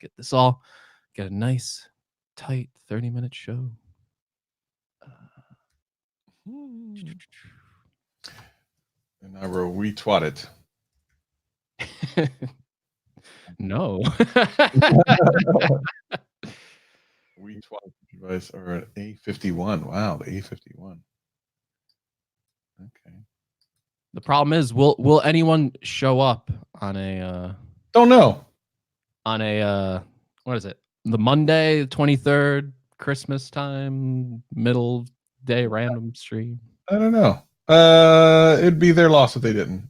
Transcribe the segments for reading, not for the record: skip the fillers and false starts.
get a nice, tight 30-minute show. And I will retweet it. No. Retweet device are at A51. Wow, the A51. Okay. The problem is, will anyone show up on a don't know. On a what is it? The Monday, 23rd, Christmas time, middle day random stream. I don't know. It'd be their loss if they didn't.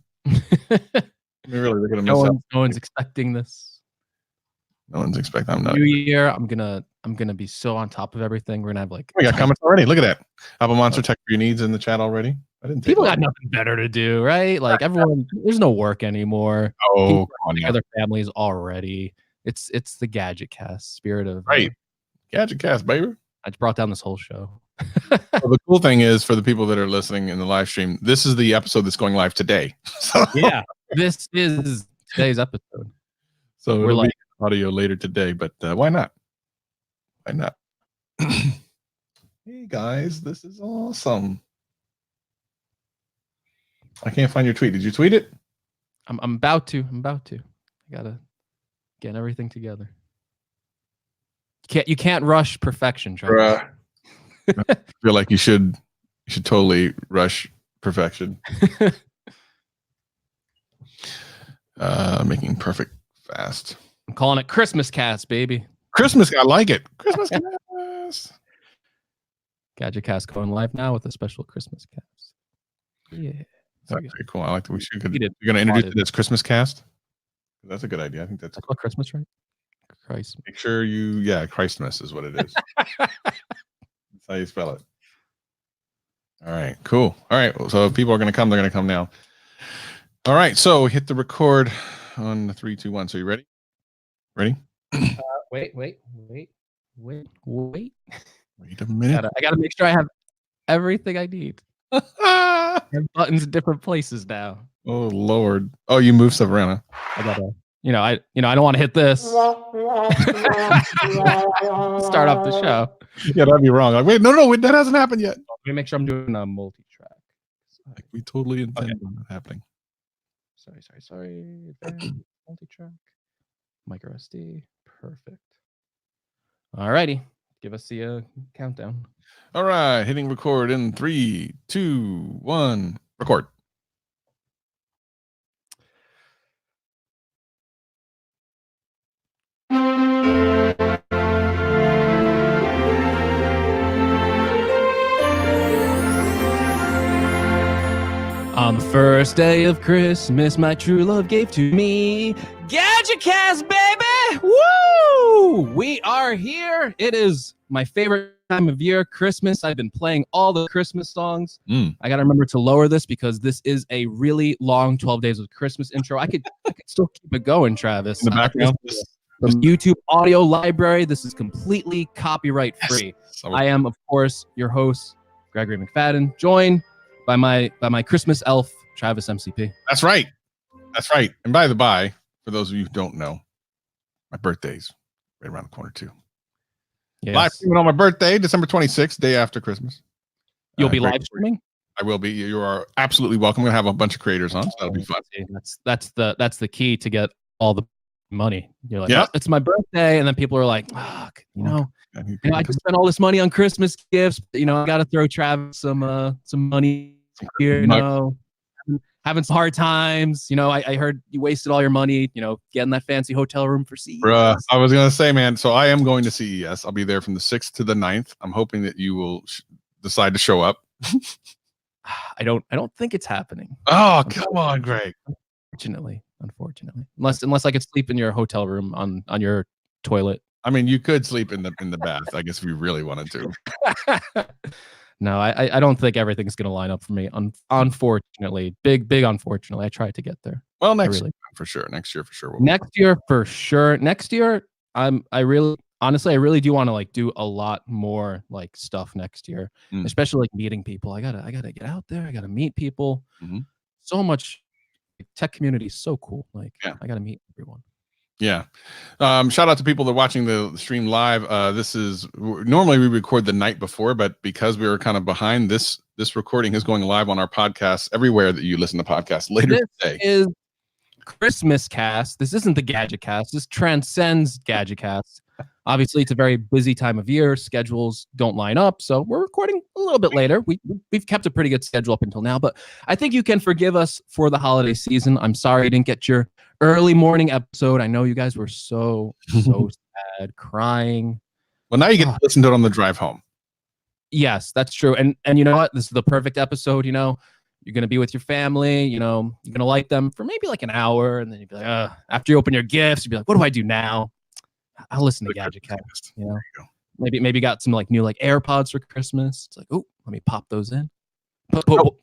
Really, they're gonna miss out. No one's expecting this. No one's expecting. I'm not. New Year, I'm gonna be so on top of everything. We're gonna have like. We got comments already. Look at that. Apple Monster Tech for your needs in the chat already. I didn't. People got nothing better to do, right? Like everyone, there's no work anymore. Oh, come on, other families already. It's the GadgetCast spirit of right. GadgetCast, baby. I just brought down this whole show. Well, the cool thing is, for the people that are listening in the live stream, this is the episode that's going live today. So, yeah, this is today's episode. So we're like audio later today, but why not? Why not? Hey guys, this is awesome. I can't find your tweet. Did you tweet it? I'm about to. I gotta get everything together. You can't rush perfection, Travis. I feel like you should totally rush perfection. Making perfect fast. I'm calling it Christmas Cast, baby. Christmas, I like it. Christmas Cast. GadgetCast going live now with a special Christmas cast. Yeah. That's very cool. I like that. You're going to introduce it as Christmas Cast? That's a good idea. I think that's cool. Christmas, right? Christ. Make sure Christmas is what it is. That's how you spell it. All right, cool. All right, so if people are going to come, they're going to come now. All right, so hit the record on the 3, 2, 1. So you ready? Ready? Wait. Wait a minute. I gotta make sure I have everything I need. I have buttons in different places now. Oh Lord! Oh, you move stuff around. Huh? I gotta, I don't want to hit this. Start off the show. Yeah, that'd be wrong. Like, wait, no, that hasn't happened yet. Let me make sure I'm doing a multi-track. Like we totally intend on that happening. Sorry. Multi-track. Micro SD. Perfect. Alrighty. Give us the countdown. All right, hitting record in 3, 2, 1. Record. On the first day of Christmas, my true love gave to me GadgetCast, baby! Woo! We are here. It is my favorite time of year, Christmas. I've been playing all the Christmas songs. I got to remember to lower this because this is a really long 12 Days of Christmas intro. I could still keep it going, Travis. In the background. The YouTube audio library. This is completely copyright free. Yes. I am, of course, your host, Gregory McFadden, joined by my Christmas elf, Travis MCP. That's right. And by the by, for those of you who don't know, my birthday's right around the corner too. Yes. Live streaming on my birthday, December 26th, day after Christmas. You'll be live streaming? I will be. You are absolutely welcome. I'm gonna have a bunch of creators on, so that'll be fun. That's the key to get all the money. You're like, yep. It's my birthday, and then people are like, I just spent all this money on Christmas gifts. I got to throw Travis some money here. Having some hard times. I heard you wasted all your money. Getting that fancy hotel room for CES. Bruh, I was gonna say, man. So I am going to CES. I'll be there from the 6th to the 9th. I'm hoping that you will decide to show up. I don't think it's happening. Oh, come on, Greg. Unfortunately, unless I could sleep in your hotel room on your toilet. I mean, you could sleep in the bath, I guess, if you really wanted to. No, I don't think everything's going to line up for me. Unfortunately, big unfortunately. I tried to get there. Well, next year for sure. Next year, for sure. Next year, I really do want to do a lot more stuff next year, especially meeting people. I gotta get out there. I gotta meet people. So much. Tech community is so cool. I gotta meet everyone. Yeah. Shout out to people that are watching the stream live. This is normally we record the night before, but because we were kind of behind, this recording is going live on our podcast everywhere that you listen to podcasts later today. This is Christmas cast. This isn't the Gadget Cast. This transcends Gadget Cast. Obviously, it's a very busy time of year. Schedules don't line up, so we're recording a little bit later. We've kept a pretty good schedule up until now, but I think you can forgive us for the holiday season. I'm sorry I didn't get your early morning episode. I know you guys were so sad, crying. Well, now you get to listen to it on the drive home. Yes, that's true. And you know what? This is the perfect episode. You know, you're gonna be with your family. You know, you're gonna like them for maybe like an hour, and then you'd be like, after you open your gifts, you'd be like, what do I do now? I'll listen to GadgetCast. You know, maybe got some like new like AirPods for Christmas. It's like, oh, let me pop those in.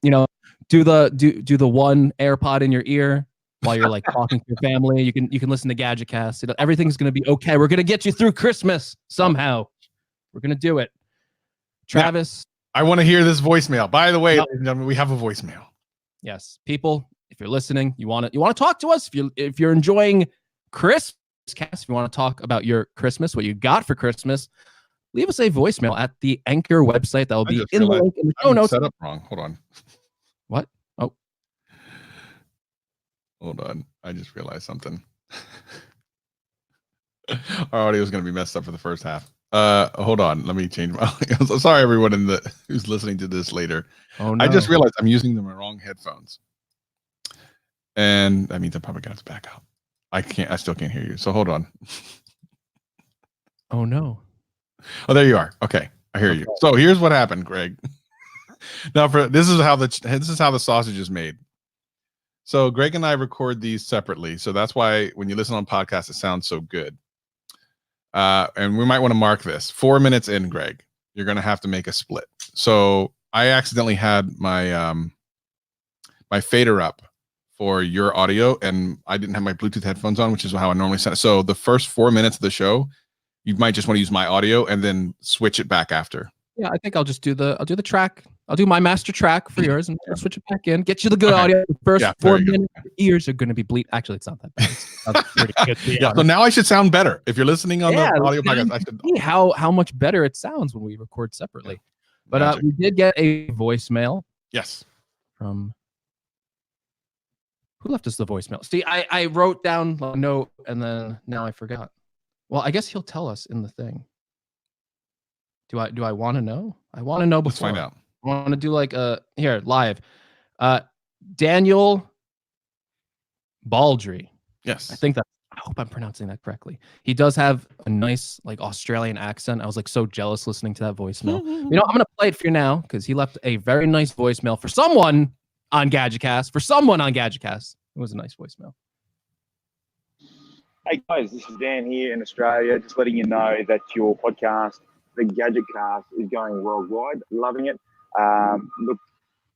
You know, do the one AirPod in your ear while you're like talking to your family. You can listen to GadgetCast. You know, everything's gonna be okay. We're gonna get you through Christmas somehow. We're gonna do it. Travis, I want to hear this voicemail. By the way, ladies and gentlemen, we have a voicemail. Yes, people, if you're listening, you want to talk to us. If you're enjoying Christmas cast, if you want to talk about your Christmas, what you got for Christmas, leave us a voicemail at the Anchor website. That will be in the link in the show notes. Set up wrong. Hold on. What? Oh, hold on. I just realized something. Our audio is going to be messed up for the first half. Hold on. Let me change my audio. Sorry, everyone who's listening to this later. Oh no. I just realized I'm using the wrong headphones, and that means I'm probably going to have to back up. I still can't hear you. So hold on. Oh no. Oh, there you are. Okay, I hear you. So here's what happened, Greg. Now, this is how the sausage is made. So Greg and I record these separately, so that's why when you listen on podcasts, it sounds so good. And we might want to mark this 4 minutes in, Greg. You're going to have to make a split. So I accidentally had my my fader up for your audio, and I didn't have my Bluetooth headphones on, which is how I normally set it. So the first 4 minutes of the show, you might just want to use my audio and then switch it back after. Yeah, I think I'll do the track. I'll do my master track for yours and switch it back in. Get you the good audio. The first 4 minutes, your ears are going to be bleed. Actually, it's not that bad. It's pretty good. So now I should sound better. If you're listening on the audio podcast, I should see how much better it sounds when we record separately. But we did get a voicemail. Yes. From who left us the voicemail? See, I wrote down a note and then now I forgot. Well, I guess he'll tell us in the thing. Do I want to know? I want to know before. Let's find out. I want to do like here live. Daniel Baldry. Yes. I hope I'm pronouncing that correctly. He does have a nice like Australian accent. I was like so jealous listening to that voicemail. You know, I'm gonna play it for you now because he left a very nice voicemail for someone on GadgetCast. It was a nice voicemail. Hey guys, this is Dan here in Australia. Just letting you know that your podcast, the GadgetCast, is going worldwide. Loving it. Look,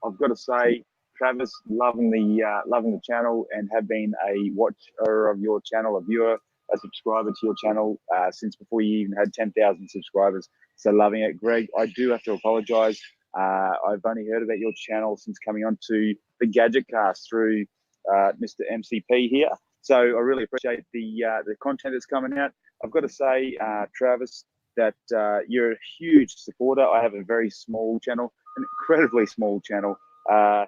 I've got to say, Travis, loving the channel and have been a watcher of your channel, a viewer, a subscriber to your channel since before you even had 10,000 subscribers. So loving it. Greg, I do have to apologize. I've only heard about your channel since coming on to the GadgetCast through Mr. MCP here. So I really appreciate the content that's coming out. I've got to say, Travis, that you're a huge supporter. I have a very small channel, an incredibly small channel, a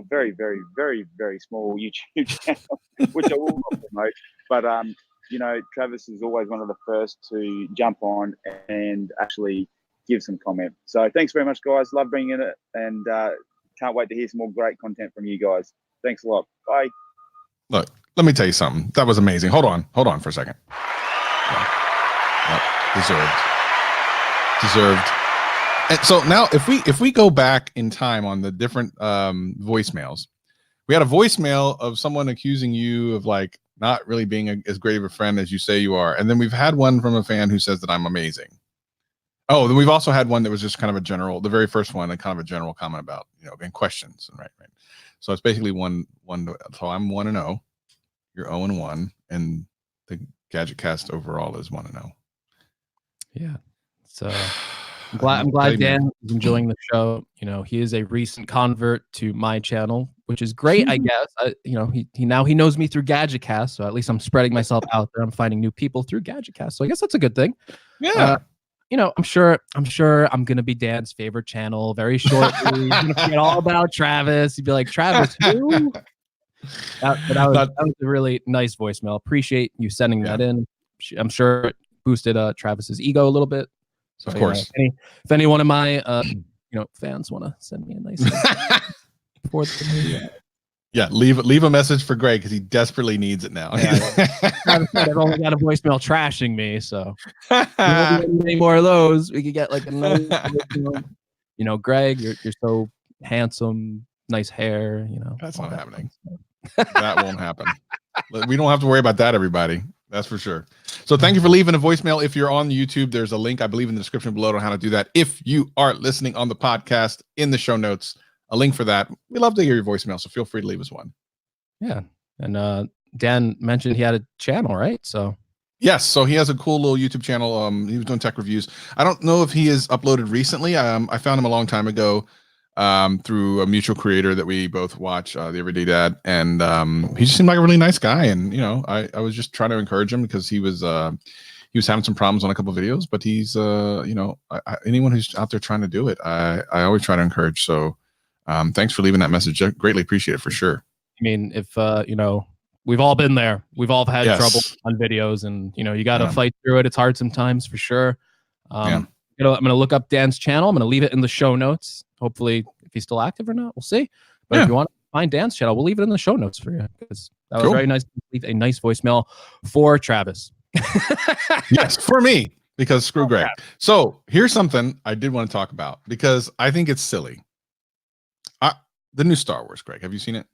very, very, very, very small YouTube channel, which I will not promote. But, you know, Travis is always one of the first to jump on and actually give some comment. So thanks very much, guys. Love bringing it and can't wait to hear some more great content from you guys. Thanks a lot. Bye. Look, let me tell you something. That was amazing. Hold on for a second. Deserved. And so now if we go back in time on the different voicemails, we had a voicemail of someone accusing you of like not really being as great of a friend as you say you are. And then we've had one from a fan who says that I'm amazing. Oh, then we've also had one that was just kind of a general, the very first one, a kind of a general comment about, you know, and questions. Right. So it's basically one. So I'm 1-0. You're 0-1, and the GadgetCast overall is 1-0. Yeah. So I'm glad Dan is enjoying the show. You know, he is a recent convert to my channel, which is great, I guess. You know, he now he knows me through GadgetCast, so at least I'm spreading myself out there. I'm finding new people through GadgetCast, so I guess that's a good thing. Yeah. You know, I'm sure I'm gonna be Dan's favorite channel very shortly. He's gonna forget all about Travis. He'd be like, Travis, who? That was a really nice voicemail. Appreciate you sending that in. I'm sure it boosted Travis's ego a little bit. So, of course. If any one of my fans want to send me a nice before the yeah, leave a message for Greg because he desperately needs it now. I've only got a voicemail trashing me, so any more of those, we could get like a nice, you know, Greg, you're so handsome, nice hair, you know. That's not happening. That won't happen. We don't have to worry about that, everybody. That's for sure. So thank you for leaving a voicemail. If you're on YouTube, there's a link, I believe, in the description below on how to do that. If you are listening on the podcast, in the show notes, a link for that. We love to hear your voicemail, so feel free to leave us one. Yeah. And Dan mentioned he had a channel, right? So yes, so he has a cool little YouTube channel. He was doing tech reviews. I don't know if he has uploaded recently. I found him a long time ago through a mutual creator that we both watch, the Everyday Dad, and he just seemed like a really nice guy. And you know, I was just trying to encourage him because he was having some problems on a couple of videos, but he's you know, anyone who's out there trying to do it, I always try to encourage. So thanks for leaving that message. I greatly appreciate it for sure. I mean, if you know, we've all been there. We've all had trouble on videos, and you know, you got to fight through it. It's hard sometimes, for sure. You know, I'm gonna look up Dan's channel. I'm gonna leave it in the show notes. Hopefully, if he's still active or not, we'll see. But if you want to find Dan's channel, we'll leave it in the show notes for you because that was very nice. Leave a nice voicemail for Travis. Yes, for me, because screw Greg. So here's something I did want to talk about because I think it's silly. The new Star Wars, Greg. Have you seen it?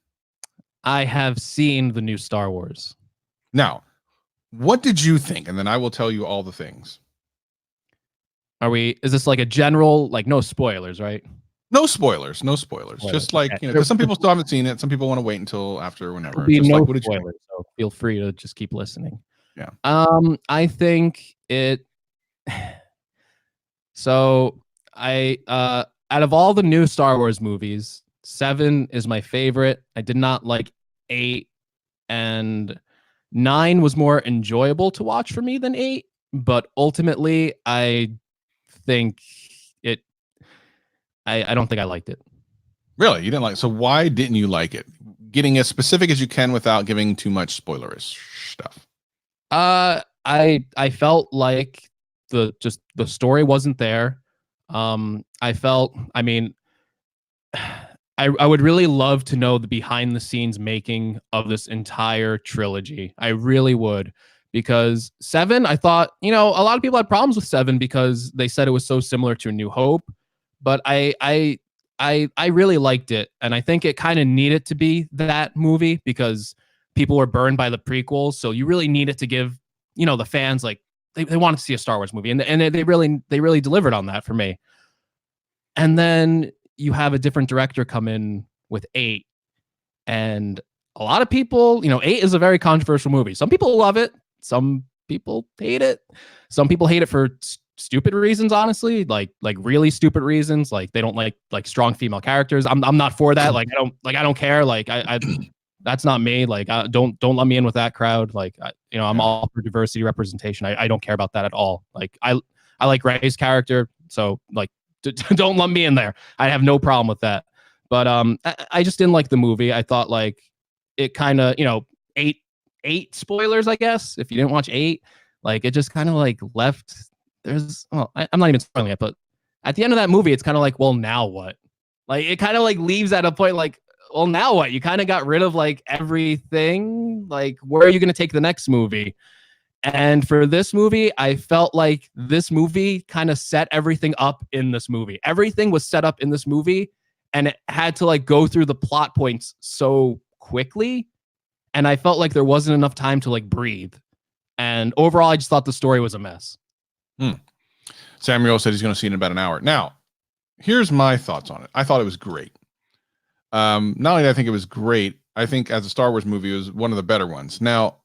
I have seen the new Star Wars. Now, what did you think? And then I will tell you all the things. Is this like a general, like no spoilers, right? No spoilers. Just like, you know, because some people still haven't seen it. Some people want to wait until after whenever. Be no like, spoilers, so feel free to just keep listening. Yeah. I think it. So out of all the new Star Wars movies, 7 is my favorite. I did not like 8, and 9 was more enjoyable to watch for me than 8. But ultimately, I think it. I don't think I liked it. Really, you didn't like? So why didn't you like it? Getting as specific as you can without giving too much spoilerish stuff. I felt like the story wasn't there. I felt. I mean. I would really love to know the behind the scenes making of this entire trilogy. I really would, because 7, I thought, you know, a lot of people had problems with 7 because they said it was so similar to A New Hope, but I really liked it, and I think it kind of needed to be that movie because people were burned by the prequels, so you really needed to give, you know, the fans like they wanted to see a Star Wars movie, and they really delivered on that for me. And then you have a different director come in with 8, and a lot of people, you know, 8 is a very controversial movie. Some people love it, some people hate it. Some people hate it for stupid reasons, honestly, like really stupid reasons, like they don't like strong female characters. I'm not for that. I don't care. Like I that's not me. Like don't let me in with that crowd. Like you know, I'm all for diversity representation. I don't care about that at all. Like I like Rey's character, so like don't lump me in there. I have no problem with that. But I just didn't like the movie. I thought like it kind of, you know, 8 spoilers, I guess. If you didn't watch 8, like it just kind of like left. I'm not even spoiling it, but at the end of that movie, it's kind of like, well, now what? Like it kind of like leaves at a point like, well, now what? You kind of got rid of like everything. Like, where are you going to take the next movie? And for this movie, I felt like this movie kind of set everything up in this movie. Everything was set up in this movie, and it had to like go through the plot points so quickly. And I felt like there wasn't enough time to like breathe. And overall, I just thought the story was a mess. Samuel said he's going to see it in about an hour. Now, here's my thoughts on it. I thought it was great. Not only did I think it was great, I think as a Star Wars movie, it was one of the better ones. Now,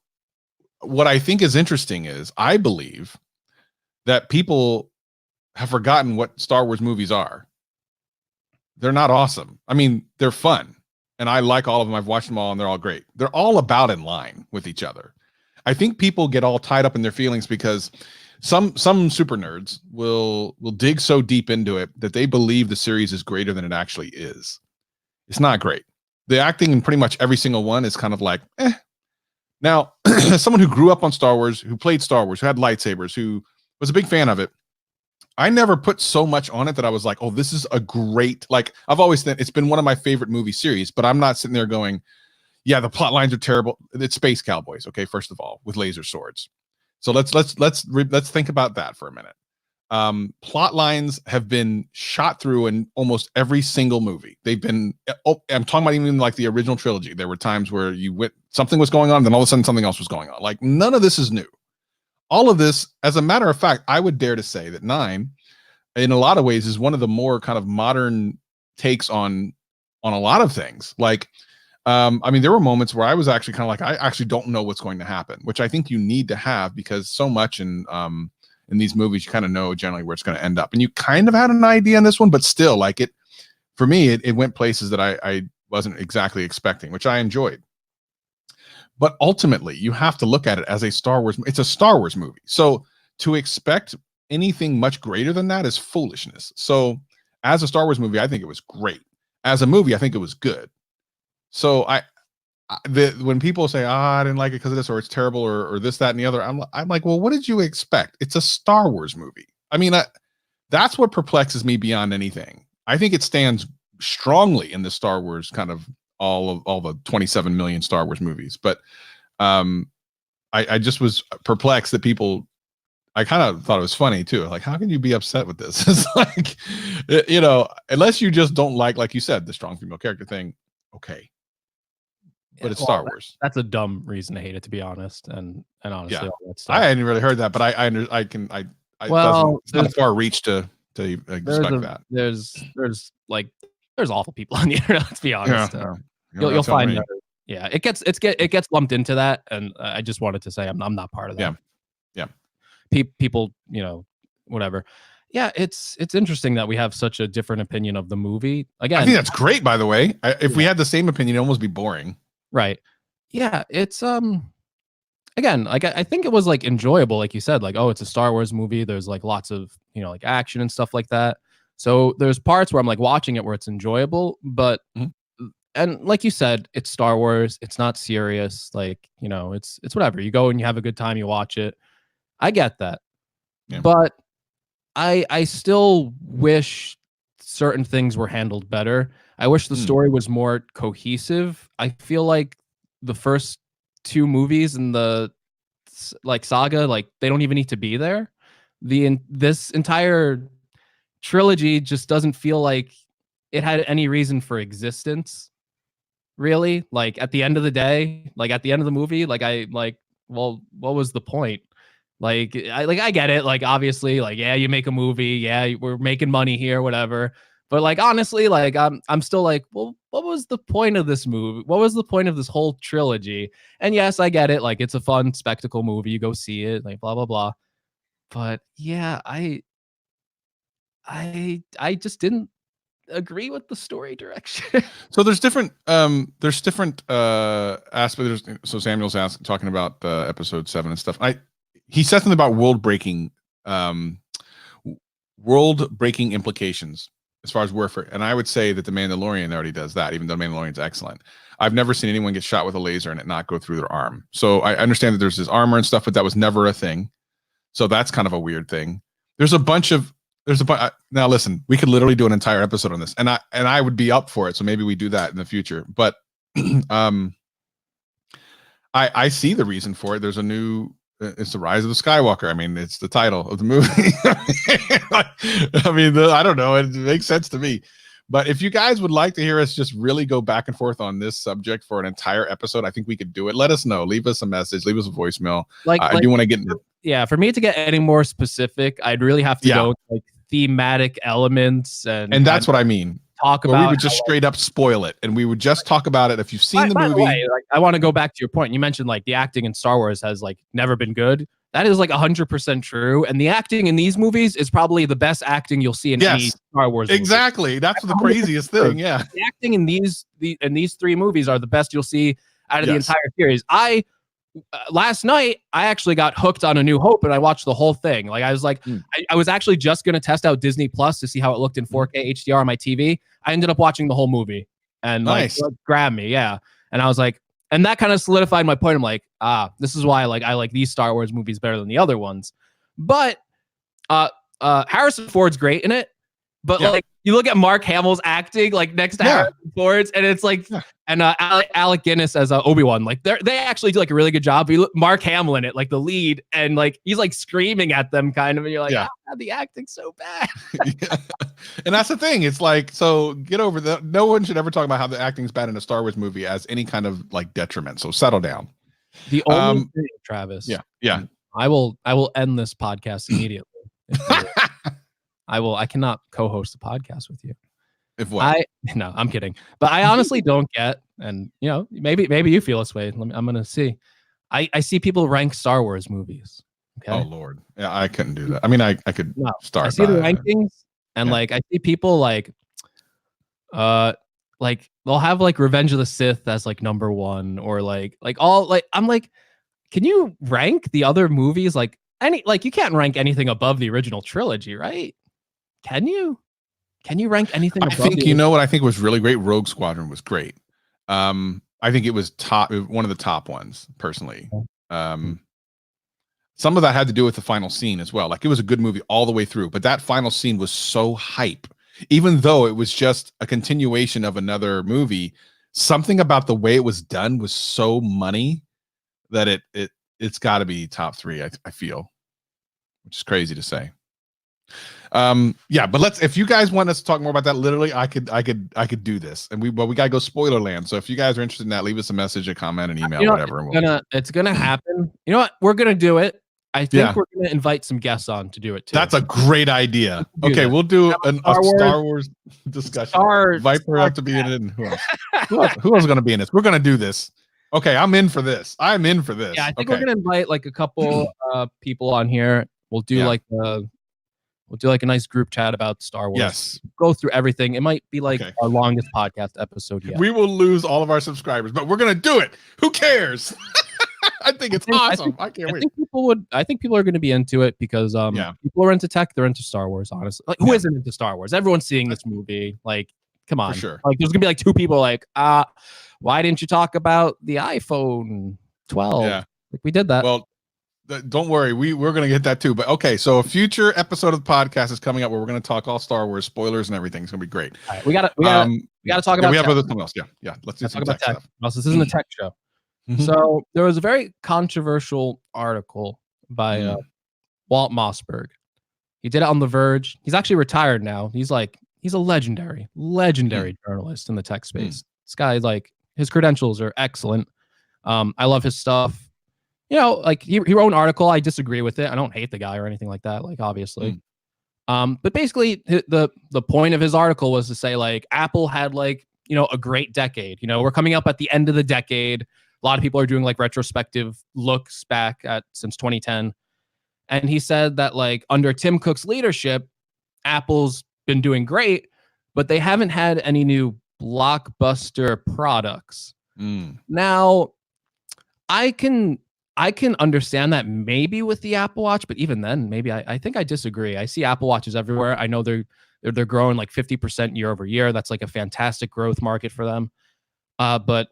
what I think is interesting is I believe that people have forgotten what Star Wars movies are. They're not awesome. I mean, they're fun, and I like all of them. I've watched them all, and they're all great. They're all about in line with each other. I think people get all tied up in their feelings because some super nerds will dig so deep into it that they believe the series is greater than it actually is. It's not great. The acting in pretty much every single one is kind of like, eh. Now, as someone who grew up on Star Wars, who played Star Wars, who had lightsabers, who was a big fan of it, I never put so much on it that I was like, oh, this is a great, like, I've always said it's been one of my favorite movie series, but I'm not sitting there going, yeah, the plot lines are terrible. It's space cowboys, okay, first of all, with laser swords. So let's think about that for a minute. Plot lines have been shot through in almost every single movie. They've been, I'm talking about even like the original trilogy. There were times where something was going on, then all of a sudden something else was going on. Like, none of this is new. All of this, as a matter of fact, I would dare to say that 9, in a lot of ways, is one of the more kind of modern takes on a lot of things. Like, I mean, there were moments where I was actually kind of like, I actually don't know what's going to happen, which I think you need to have, because so much in these movies, you kind of know generally where it's going to end up. And you kind of had an idea on this one, but still, like, for me, it went places that I wasn't exactly expecting, which I enjoyed. But ultimately, you have to look at it as a Star Wars. It's a Star Wars movie. So to expect anything much greater than that is foolishness. So as a Star Wars movie, I think it was great. As a movie, I think it was good. So when people say, I didn't like it because of this, or it's terrible, or this, that, and the other, I'm like, well, what did you expect? It's a Star Wars movie. I mean, that's what perplexes me beyond anything. I think it stands strongly in the Star Wars kind of all the 27 million Star Wars movies. But I just was perplexed that people, I kind of thought it was funny too. Like, how can you be upset with this? It's like, you know, unless you just don't like you said, the strong female character thing. Okay. But it's Star Wars. That's a dumb reason to hate it, to be honest. And honestly, yeah. all that stuff. I hadn't really heard that, but I well, it's not a far reach to expect that. There's awful people on the internet. Let's be honest. Yeah. You'll find that. Yeah, it gets lumped into that, and I just wanted to say I'm not part of that. Yeah. People, you know, whatever. Yeah, it's interesting that we have such a different opinion of the movie. Again, I think that's great. By the way, if we had the same opinion, it'd almost be boring. Right. Yeah, it's again, like I think it was like enjoyable, like you said, like, oh, it's a Star Wars movie. There's like lots of, you know, like action and stuff like that. So there's parts where I'm like watching it where it's enjoyable, but and like you said, it's Star Wars. It's not serious. Like, you know, it's whatever. You go and you have a good time. You watch it. I get that, but I still wish certain things were handled better. I wish the story was more cohesive. I feel like the first 2 movies in the like saga, like they don't even need to be there. This entire trilogy just doesn't feel like it had any reason for existence, really. Like at the end of the day, like at the end of the movie, well, what was the point? Like I get it. Like obviously, like yeah, you make a movie, yeah, we're making money here, whatever. But like honestly, like I'm still like, well, what was the point of this movie? What was the point of this whole trilogy? And yes, I get it. Like it's a fun spectacle movie. You go see it, like blah blah blah. But yeah, I just didn't agree with the story direction. So there's different aspects. So Samuel's talking about episode 7 and stuff. He said something about world breaking implications as far as warfare, and I would say that the Mandalorian already does that, even though Mandalorian's excellent. I've never seen anyone get shot with a laser and it not go through their arm. So I understand that there's this armor and stuff, but that was never a thing. So that's kind of a weird thing. Now listen, we could literally do an entire episode on this, and I would be up for it. So maybe we do that in the future. But I see the reason for it. There's a new. It's the Rise of the Skywalker. I mean, it's the title of the movie. I mean, I don't know. It makes sense to me. But if you guys would like to hear us just really go back and forth on this subject for an entire episode, I think we could do it. Let us know. Leave us a message. Leave us a voicemail. I do want to get into. Yeah, for me to get any more specific, I'd really have to go like thematic elements, and that's what I mean. Talk about. We would just straight up spoil it, and we would just talk about it if you've seen the movie. By the way, like, I want to go back to your point. You mentioned like the acting in Star Wars has like never been good. That is like 100% true. And the acting in these movies is probably the best acting you'll see in any Star Wars movie. Exactly. That's the craziest thing. Yeah. The acting in these 3 movies are the best you'll see out of the entire series. Last night, I actually got hooked on A New Hope and I watched the whole thing. Like I was like, I was actually just going to test out Disney Plus to see how it looked in 4K HDR on my TV. I ended up watching the whole movie and like grabbed me. Yeah. And I was like, and that kind of solidified my point. I'm like, this is why I like these Star Wars movies better than the other ones. But Harrison Ford's great in it. But like you look at Mark Hamill's acting like next to Harrison Ford's, and it's like, and Alec Guinness as Obi-Wan, like they actually do like a really good job. You look Mark Hamill in it, like the lead, and like he's like screaming at them kind of, and you're like, the acting's so bad. And that's the thing. It's like, so get over that. No one should ever talk about how the acting's bad in a Star Wars movie as any kind of like detriment. So settle down. The only thing, Travis. Yeah. I will end this podcast immediately. I cannot co-host a podcast with you. If what? No, I'm kidding. But I honestly don't get, and you know, maybe you feel this way. I'm gonna see. I see people rank Star Wars movies. Okay. Oh Lord. Yeah, I couldn't do that. I mean, I could start. I see the rankings, and like I see people like they'll have like Revenge of the Sith as like number 1, or like all like I'm like, can you rank the other movies like you can't rank anything above the original trilogy, right? Can you rank anything? I think you know what I think was really great. Rogue Squadron was great. I think it was one of the top ones personally. Some of that had to do with the final scene as well. Like it was a good movie all the way through, but that final scene was so hype, even though it was just a continuation of another movie. Something about the way it was done was so money that it's got to be top 3. I feel, which is crazy to say. But if you guys want us to talk more about that, literally I could do this, and we gotta go spoiler land. So if you guys are interested in that, leave us a message, a comment, an email, whatever. It's gonna happen. You know what? We're gonna do it. I think we're gonna invite some guests on to do it too. That's a great idea. Okay, we'll do a Star Wars discussion. Viper have to be in it, and who else? Who else is gonna be in this? We're gonna do this. Okay, I'm in for this. Yeah, I think we're gonna invite like a couple people on here. We'll do like a nice group chat about Star Wars. Yes. Go through everything. It might be like our longest podcast episode yet. We will lose all of our subscribers, but we're going to do it. Who cares? I think it's awesome. I can't wait. I think people are going to be into it because people are into tech. They're into Star Wars, honestly. Like, who isn't into Star Wars? Everyone's seeing this movie. Like, come on. For sure. Like, there's going to be like 2 people like, why didn't you talk about the iPhone 12? Yeah. Like, we did that. Well, don't worry, we're gonna get that too. But okay, so a future episode of the podcast is coming up where we're gonna talk all Star Wars spoilers and everything. It's gonna be great. All right, we gotta talk about. We have something else. Yeah. Let's do some about tech stuff. Also, this isn't a tech show. So there was a very controversial article by Walt Mossberg. He did it on The Verge. He's actually retired now. He's a legendary journalist in the tech space. This guy, like, his credentials are excellent. I love his stuff. You know, like he wrote an article. I disagree with it. I don't hate the guy or anything like that. Like, obviously, but basically, the point of his article was to say like Apple had like, you know, a great decade. You know, we're coming up at the end of the decade. A lot of people are doing like retrospective looks back at since 2010, and he said that like under Tim Cook's leadership, Apple's been doing great, but they haven't had any new blockbuster products. Now, I can understand that maybe with the Apple Watch, but even then, maybe I think I disagree. I see Apple Watches everywhere. I know they're growing like 50% year over year. That's like a fantastic growth market for them. But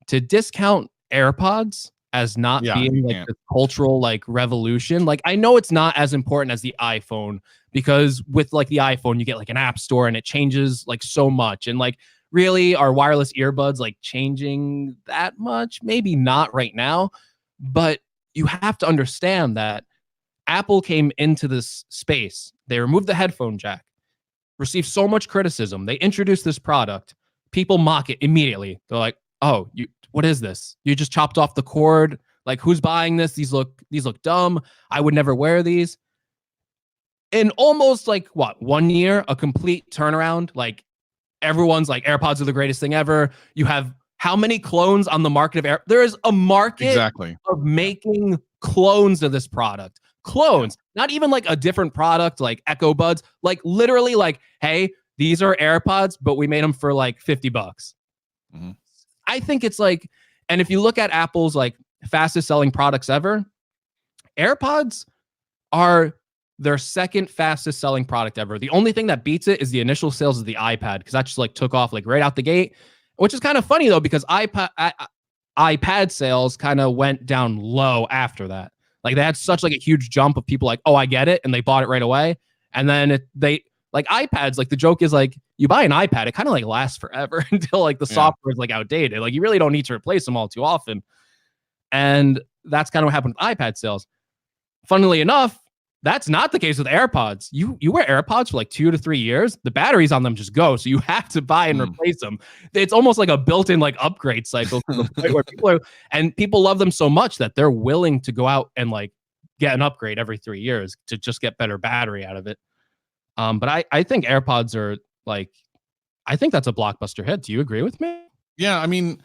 to discount AirPods as not being like the cultural like revolution, like I know it's not as important as the iPhone, because with like the iPhone, you get like an app store and it changes like so much. And like, really, are wireless earbuds like changing that much? Maybe not right now. But you have to understand that Apple came into this space. They removed the headphone jack, received so much criticism. They introduced this product. People mock it immediately. They're like, "Oh, what is this? You just chopped off the cord. Like, who's buying this? These look dumb. I would never wear these." In almost like 1 year, a complete turnaround. Like, everyone's like, AirPods are the greatest thing ever. You have how many clones on the market of There is a market of making clones of this product. Clones, not even like a different product like Echo Buds, like literally like, hey, these are AirPods, but we made them for like $50. Mm-hmm. I think it's like, and if you look at Apple's like fastest selling products ever, AirPods are their second fastest selling product ever. The only thing that beats it is the initial sales of the iPad, because that just like took off like right out the gate, which is kind of funny though, because iPad sales kind of went down low after that. Like they had such like a huge jump of people like, oh, I get it, and they bought it right away. And then they like iPads, like the joke is like you buy an iPad, it kind of like lasts forever until like the software is like outdated. Like you really don't need to replace them all too often. And that's kind of what happened with iPad sales. Funnily enough, that's not the case with AirPods. You wear AirPods for like 2 to 3 years, the batteries on them just go, so you have to buy and replace them. It's almost like a built-in like upgrade cycle to the point where people love them so much that they're willing to go out and like get an upgrade every 3 years to just get better battery out of it. But I think AirPods are like, I think that's a blockbuster hit. Do you agree with me? Yeah, I mean,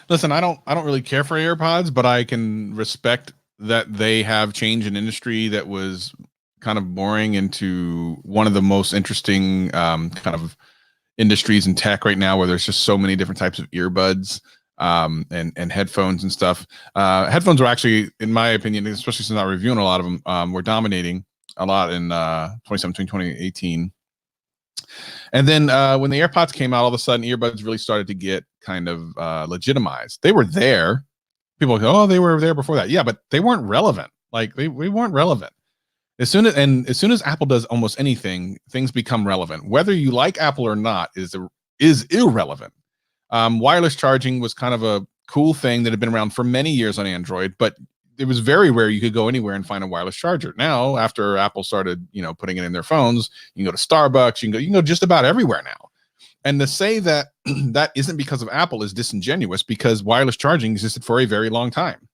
listen, I don't really care for AirPods, but I can respect that they have changed an industry that was kind of boring into one of the most interesting kind of industries in tech right now, where there's just so many different types of earbuds and headphones and stuff. Headphones were actually, in my opinion, especially since I'm reviewing a lot of them, were dominating a lot in 2017, 2018. And then when the AirPods came out, all of a sudden earbuds really started to get kind of legitimized. They were there. People go, oh, they were there before that. Yeah, but they weren't relevant. Like we weren't relevant. As soon as Apple does almost anything, things become relevant. Whether you like Apple or not is irrelevant. Wireless charging was kind of a cool thing that had been around for many years on Android, but it was very rare you could go anywhere and find a wireless charger. Now, after Apple started, putting it in their phones, you can go to Starbucks, you can go just about everywhere now. And to say that that isn't because of Apple is disingenuous, because wireless charging existed for a very long time.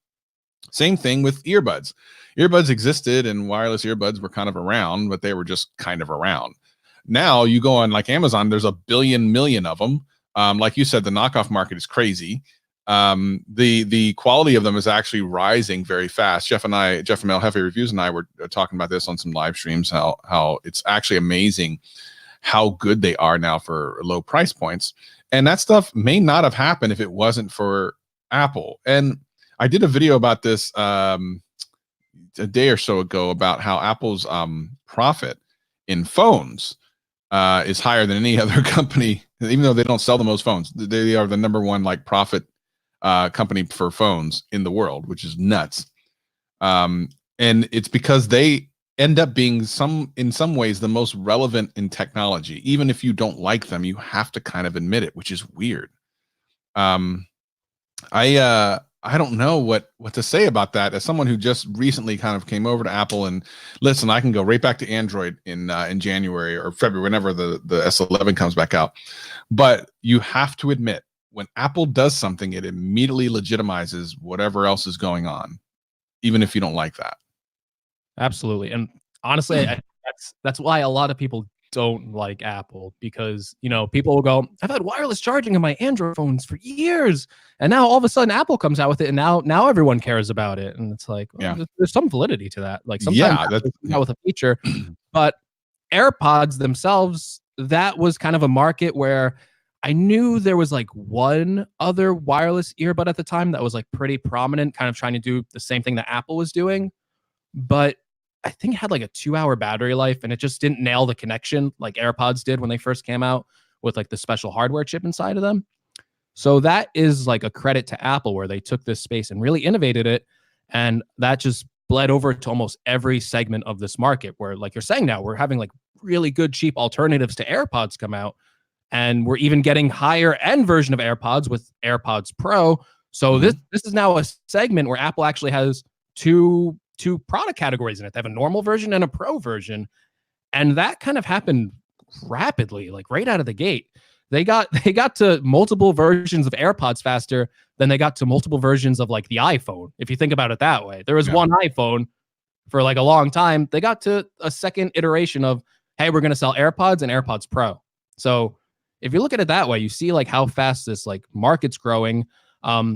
Same thing with earbuds. Earbuds existed and wireless earbuds were kind of around, but they were just kind of around. Now you go on like Amazon, there's a billion million of them. Like you said, the knockoff market is crazy. The quality of them is actually rising very fast. Jeff from El Jefe Reviews and I were talking about this on some live streams, how it's actually amazing how good they are now for low price points. And that stuff may not have happened if it wasn't for Apple. And I did a video about this a day or so ago about how Apple's profit in phones is higher than any other company, even though they don't sell the most phones. They are the number one like profit company for phones in the world, which is nuts. And it's because they end up being in some ways the most relevant in technology. Even if you don't like them, you have to kind of admit it, which is weird. I don't know what to say about that as someone who just recently kind of came over to Apple. And listen, I can go right back to Android in January or February, whenever the S11 comes back out. But you have to admit, when Apple does something, it immediately legitimizes whatever else is going on, even if you don't like that. Absolutely. And honestly, that's why a lot of people don't like Apple, because people will go, I've had wireless charging on my Android phones for years, and now all of a sudden Apple comes out with it, and now everyone cares about it. And it's like, well, there's some validity to that. Like sometimes that's out with a feature, but AirPods themselves, that was kind of a market where I knew there was like one other wireless earbud at the time that was like pretty prominent, kind of trying to do the same thing that Apple was doing, but I think it had like a 2-hour battery life, and it just didn't nail the connection like AirPods did when they first came out with like the special hardware chip inside of them. So that is like a credit to Apple, where they took this space and really innovated it. And that just bled over to almost every segment of this market, where, like you're saying, now we're having like really good, cheap alternatives to AirPods come out. And we're even getting higher end version of AirPods with AirPods Pro. So this is now a segment where Apple actually has two product categories in it. They have a normal version and a Pro version. And that kind of happened rapidly, like right out of the gate. They got to multiple versions of AirPods faster than they got to multiple versions of like the iPhone. If you think about it that way, there was one iPhone for like a long time. They got to a second iteration of, hey, we're going to sell AirPods and AirPods Pro. So if you look at it that way, you see like how fast this like market's growing.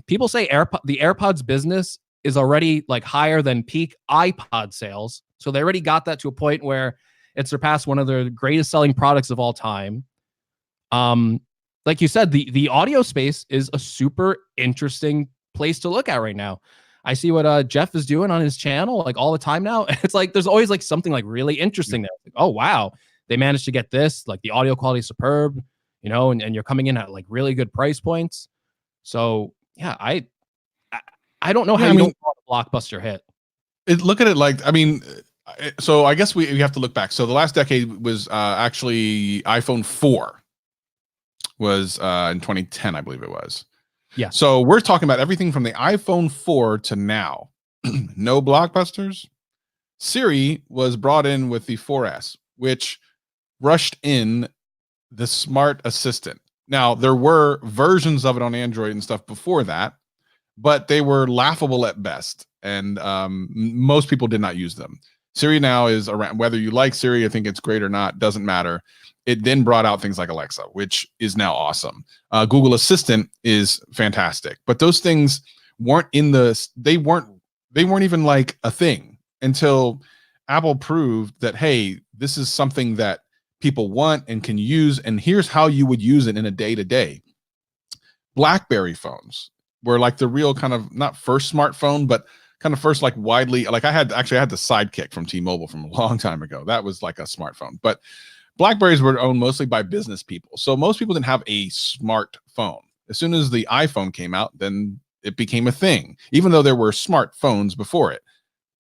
People say the AirPods business is already like higher than peak iPod sales. So they already got that to a point where it surpassed one of their greatest selling products of all time. Like you said, the audio space is a super interesting place to look at right now. I see what Jeff is doing on his channel like all the time now. It's like there's always like something like really interesting there. Like, oh wow, they managed to get this. Like the audio quality is superb, you know, and you're coming in at like really good price points. So yeah, I don't know how you don't call it a blockbuster hit. Look at it like, I mean, so I guess we have to look back. So the last decade was actually iPhone 4 was in 2010, I believe it was. Yeah. So we're talking about everything from the iPhone 4 to now. No blockbusters. Siri was brought in with the 4S, which rushed in the smart assistant. Now, there were versions of it on Android and stuff before that, but they were laughable at best. And most people did not use them. Siri now is around, whether you like Siri, I think it's great or not, doesn't matter. It then brought out things like Alexa, which is now awesome. Google Assistant is fantastic, but those things weren't in they weren't even like a thing until Apple proved that, hey, this is something that people want and can use, and here's how you would use it in a day-to-day. BlackBerry phones were like the real kind of, not first smartphone, but kind of first like widely, like I had the Sidekick from T-Mobile from a long time ago. That was like a smartphone, but BlackBerries were owned mostly by business people. So most people didn't have a smartphone. As soon as the iPhone came out, then it became a thing, even though there were smartphones before it.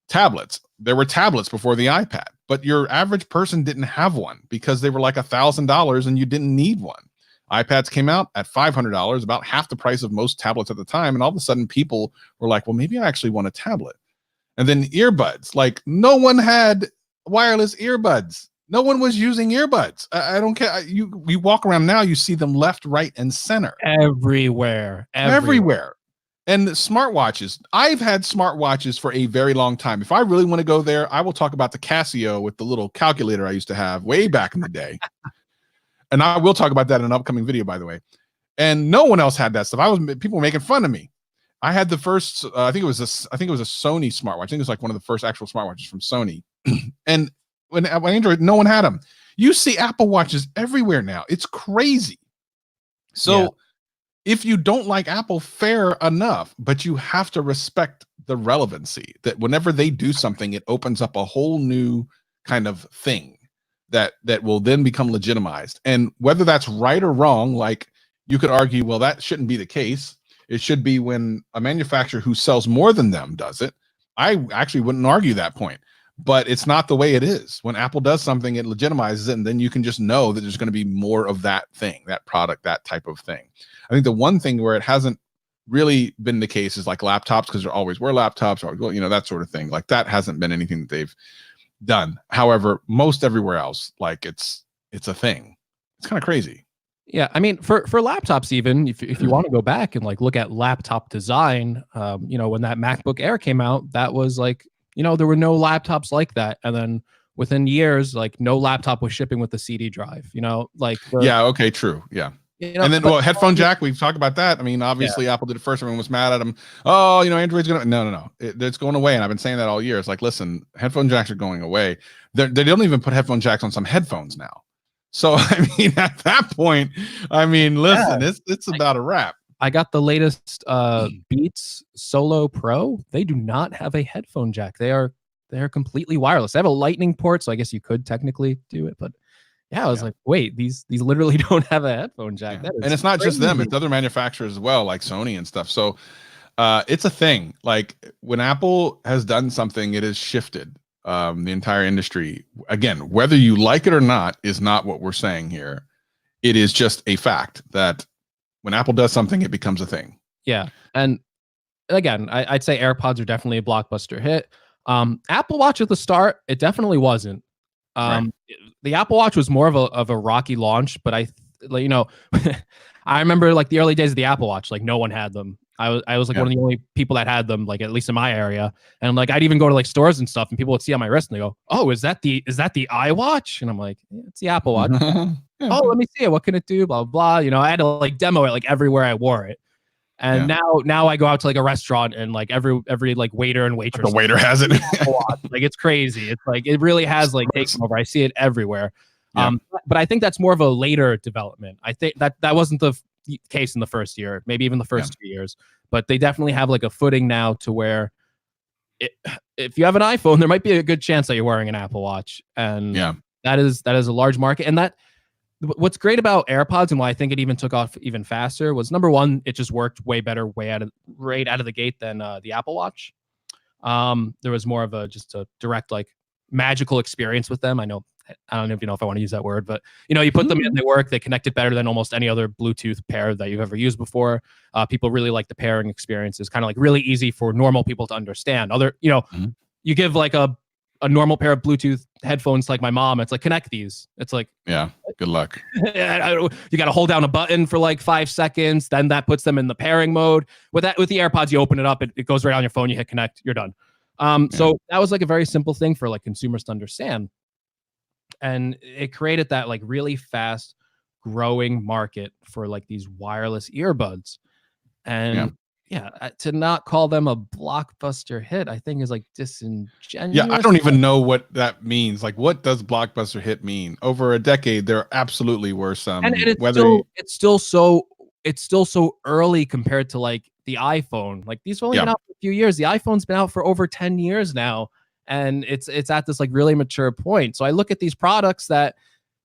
Tablets, there were tablets before the iPad, but your average person didn't have one because they were like $1,000 and you didn't need one. iPads came out at $500, about half the price of most tablets at the time. And all of a sudden people were like, well, maybe I actually want a tablet. And then earbuds, like no one had wireless earbuds. No one was using earbuds. I don't care. You walk around now, you see them left, right, and center. Everywhere. And smartwatches. I've had smartwatches for a very long time. If I really want to go there, I will talk about the Casio with the little calculator I used to have way back in the day. And I will talk about that in an upcoming video, by the way. And no one else had that stuff. People were making fun of me. I had the first, I think it was a Sony smartwatch. I think it was like one of the first actual smartwatches from Sony. And when Android, no one had them. You see Apple Watches everywhere now. It's crazy. So if you don't like Apple, fair enough, but you have to respect the relevancy that whenever they do something, it opens up a whole new kind of thing that will then become legitimized. And whether that's right or wrong, like you could argue, well, that shouldn't be the case. It should be when a manufacturer who sells more than them does it. I actually wouldn't argue that point. But it's not the way it is. When Apple does something, it legitimizes it, and then you can just know that there's going to be more of that thing, that product, that type of thing. I think the one thing where it hasn't really been the case is like laptops, because there always were laptops, or that sort of thing. Like that hasn't been anything that they've done. However, most everywhere else, like it's a thing. It's kind of crazy. Yeah, I mean, for laptops, even if you want to go back and like look at laptop design, when that MacBook Air came out, that was like, there were no laptops like that. And then within years, like no laptop was shipping with the CD drive, okay, true. Yeah. And then, headphone jack, we've talked about that. I mean, obviously Apple did it first. Everyone was mad at them. Oh, Android's going to, no. It's going away. And I've been saying that all year. It's like, listen, headphone jacks are going away. They don't even put headphone jacks on some headphones now. So, I mean, at that point, listen, it's about a wrap. I got the latest Beats Solo Pro. They do not have a headphone jack. They're completely wireless. They have a lightning port, so I guess you could technically do it. But I was like, wait, these literally don't have a headphone jack. Yeah. And it's not just them; it's other manufacturers as well, like Sony and stuff. So it's a thing. Like when Apple has done something, it has shifted the entire industry. Again, whether you like it or not is not what we're saying here. It is just a fact that when Apple does something, it becomes a thing. Yeah. And again, I'd say AirPods are definitely a blockbuster hit. Apple Watch at the start, it definitely wasn't. Right. The Apple Watch was more of a rocky launch, but I remember like the early days of the Apple Watch, like no one had them. I was like one of the only people that had them, like at least in my area. And like I'd even go to like stores and stuff, and people would see on my wrist and they go, "Oh, is that the iWatch?" And I'm like, "It's the Apple Watch." Oh, let me see it. What can it do? Blah blah blah. I had to like demo it like everywhere I wore it. And now I go out to like a restaurant and like every like waiter and waitress, The waiter has it. like it's crazy. It's like it really has like taken over. I see it everywhere. Yeah. But I think that's more of a later development. I think that wasn't the case in the first year, maybe even the first 2 years. But they definitely have like a footing now to where if you have an iPhone, there might be a good chance that you're wearing an Apple Watch, and that is a large market. And that what's great about AirPods and why I think it even took off even faster was, number one, it just worked way better, right out of the gate than the Apple Watch. There was more of just a direct like magical experience with them. I don't even know if I want to use that word, but you put them in, they work, they connected better than almost any other Bluetooth pair that you've ever used before. People really like the pairing experience. It's kind of like really easy for normal people to understand. You give like a normal pair of Bluetooth headphones like my mom, it's like, connect these. It's like, good luck. You got to hold down a button for like 5 seconds. Then that puts them in the pairing mode. With the AirPods, you open it up, it goes right on your phone. You hit connect, you're done. So that was like a very simple thing for like consumers to understand. And it created that like really fast growing market for like these wireless earbuds. And to not call them a blockbuster hit, I think is like disingenuous. Yeah, I don't even know what that means. Like, what does blockbuster hit mean? Over a decade, there absolutely were some. And it's still so early compared to like the iPhone. Like these have only been out for a few years. The iPhone's been out for over 10 years now. And it's at this like really mature point. So I look at these products that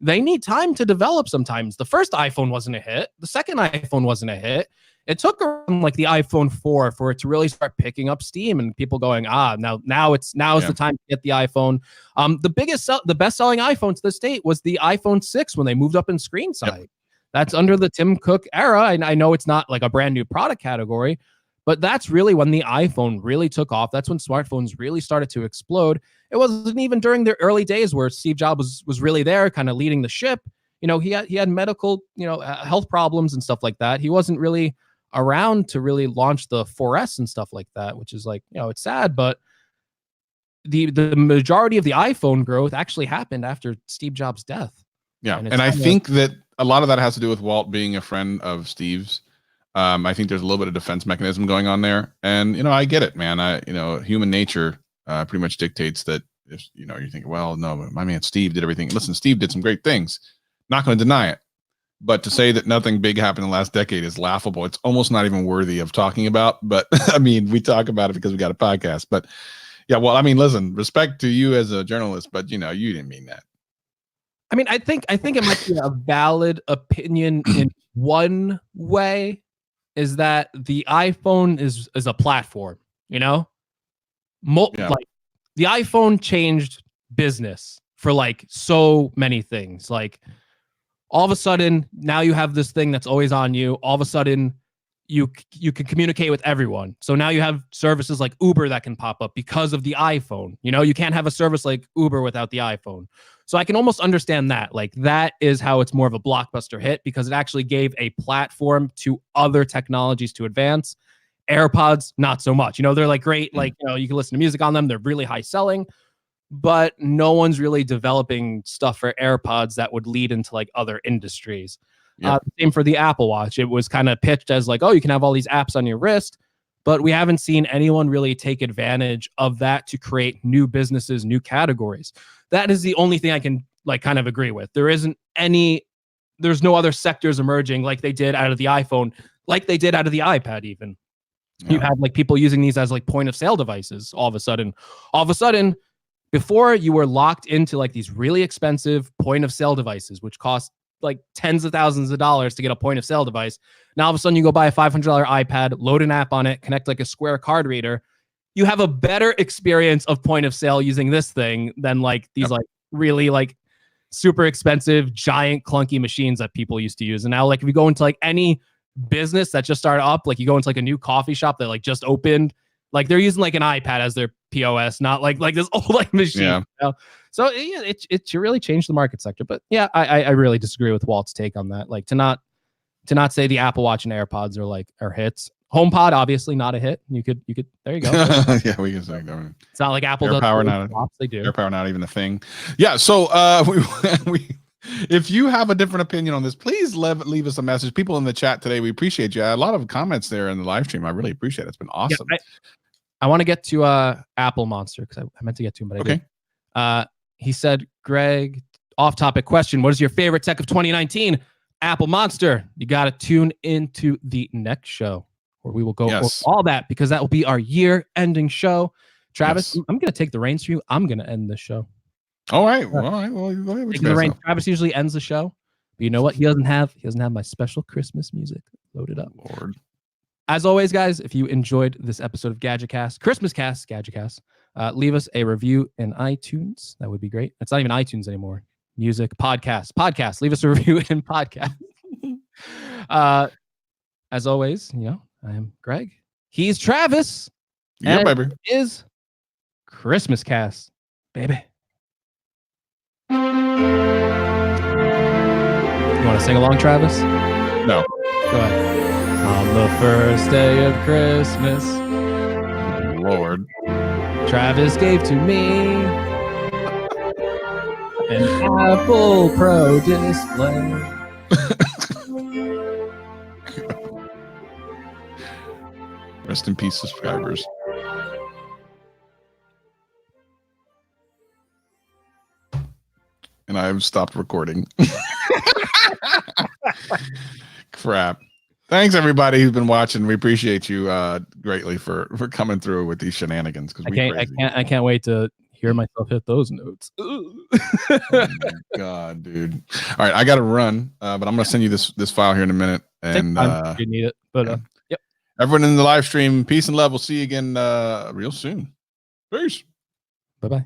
they need time to develop sometimes. The first iPhone wasn't a hit. The second iPhone wasn't a hit. It took around like the iPhone 4 for it to really start picking up steam and people going, now is the time to get the iPhone. The best selling iPhone to this date was the iPhone 6 when they moved up in screen size. Yep. That's under the Tim Cook era. And I know it's not like a brand new product category, but that's really when the iPhone really took off. That's when smartphones really started to explode. It wasn't even during the early days where Steve Jobs was really there kind of leading the ship. He had medical, health problems and stuff like that. He wasn't really around to really launch the 4S and stuff like that, which is like, it's sad, but the majority of the iPhone growth actually happened after Steve Jobs' death. Yeah. And I think that a lot of that has to do with Walt being a friend of Steve's. I think there's a little bit of defense mechanism going on there. And, I get it, man. Human nature pretty much dictates that if, you think, well, no, my man Steve did everything. Listen, Steve did some great things. Not going to deny it. But to say that nothing big happened in the last decade is laughable. It's almost not even worthy of talking about. But I mean, we talk about it because we got a podcast. But yeah, well, I mean, listen, respect to you as a journalist, but you didn't mean that. I mean, I think it might be a valid opinion in one way, is that the iPhone is a platform, like the iPhone changed business for like so many things. Like all of a sudden now you have this thing that's always on you. All of a sudden you can communicate with everyone. So now you have services like Uber that can pop up because of the iPhone. You can't have a service like Uber without the iPhone. So I can almost understand that. Like that is how it's more of a blockbuster hit, because it actually gave a platform to other technologies to advance. AirPods, not so much. They're like great. Like, you can listen to music on them. They're really high selling, but no one's really developing stuff for AirPods that would lead into like other industries. Same for the Apple Watch. It was kind of pitched as like, oh, you can have all these apps on your wrist, but we haven't seen anyone really take advantage of that to create new businesses, new categories. That is the only thing I can like kind of agree with. There's no other sectors emerging like they did out of the iPhone, like they did out of the iPad even. Yeah. You have like people using these as like point of sale devices all of a sudden. Before you were locked into like these really expensive point of sale devices, which cost like tens of thousands of dollars to get a point of sale device. Now all of a sudden you go buy a $500 iPad, load an app on it, connect like a Square card reader. You have a better experience of point of sale using this thing than like these like really like super expensive, giant, clunky machines that people used to use. And now like if you go into like any business that just started up, like you go into like a new coffee shop that like just opened, like they're using like an iPad as their POS, not like this old like machine. Yeah. So yeah, it should really change the market sector. But yeah, I really disagree with Walt's take on that. Like to not say the Apple Watch and AirPods are hits. HomePod obviously not a hit. You could there you go. Yeah, we can say that. It's not like Apple AirPower does. They do. AirPower not even a thing. Yeah. So If you have a different opinion on this, please leave us a message. People in the chat today, we appreciate you. A lot of comments there in the live stream. I really appreciate it. It's been awesome. Yeah, I want to get to Apple Monster because I meant to get to him, but I didn't. He said, Greg, off-topic question. What is your favorite tech of 2019? Apple Monster. You got to tune into the next show where we will go over all that because that will be our year-ending show. Travis, I'm going to take the reins for you. I'm going to end this show. All right. All right. Well, take the reins. Travis usually ends the show. But you know what? He doesn't have my special Christmas music loaded up. Lord. As always, guys, if you enjoyed this episode of GadgetCast, Christmas Cast, GadgetCast, leave us a review in iTunes. That would be great. It's not even iTunes anymore. Music, podcast. Leave us a review in podcast. As always, I am Greg. He's Travis. Yeah, baby. Is Christmas Cast, baby. You want to sing along, Travis? No. Go ahead. On the first day of Christmas, Lord, Travis gave to me an Apple Pro display. Rest in peace, subscribers. And I've stopped recording. Crap. Thanks everybody who's been watching. We appreciate you greatly for coming through with these shenanigans. Because I can't wait to hear myself hit those notes. Oh my God, dude. All right, I got to run, but I'm gonna send you this file here in a minute. And you need it, but yep. Everyone in the live stream, peace and love. We'll see you again real soon. Peace. Bye-bye.